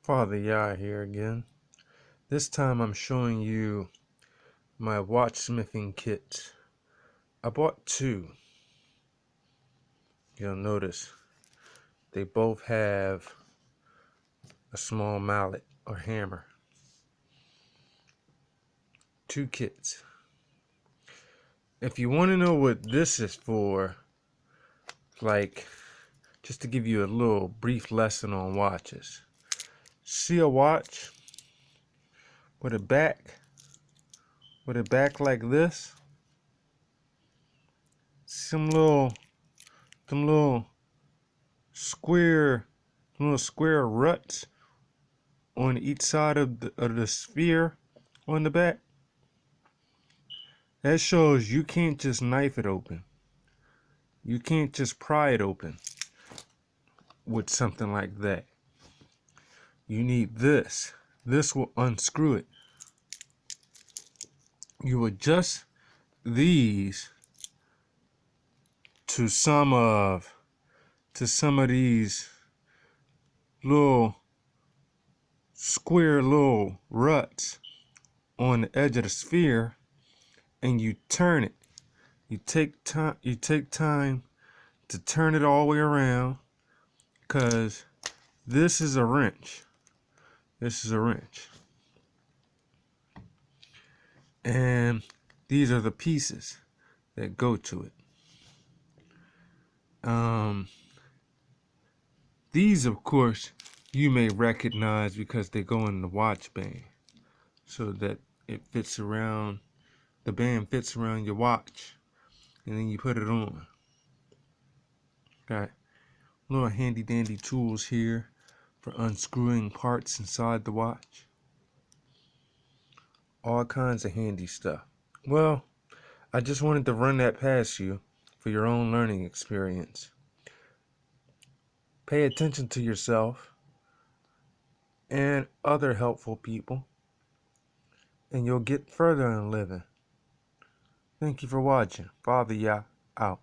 Father Yah here again. This time I'm showing you my watchsmithing kit. I bought two. You'll notice they both have a small mallet or hammer. Two kits. If you want to know what this is for, like just to give you a little brief lesson on watches. See a watch with a back like this? Some little square ruts on each side of the sphere on the back. That shows you can't just knife it open. You can't just pry it open with something like that. You need this. This will unscrew it. You adjust these to some of these little square little ruts on the edge of the sphere, and you turn it. You take time to turn it all the way around, because this is a wrench. And these are the pieces that go to it. These, of course, you may recognize because they go in the watch band, so that it fits around, the band fits around your watch, and then you put it on. Got little handy dandy tools here for unscrewing parts inside the watch. All kinds of handy stuff. Well, I just wanted to run that past you for your own learning experience. Pay attention to yourself and other helpful people, and you'll get further in living. Thank you for watching. Father Yah out.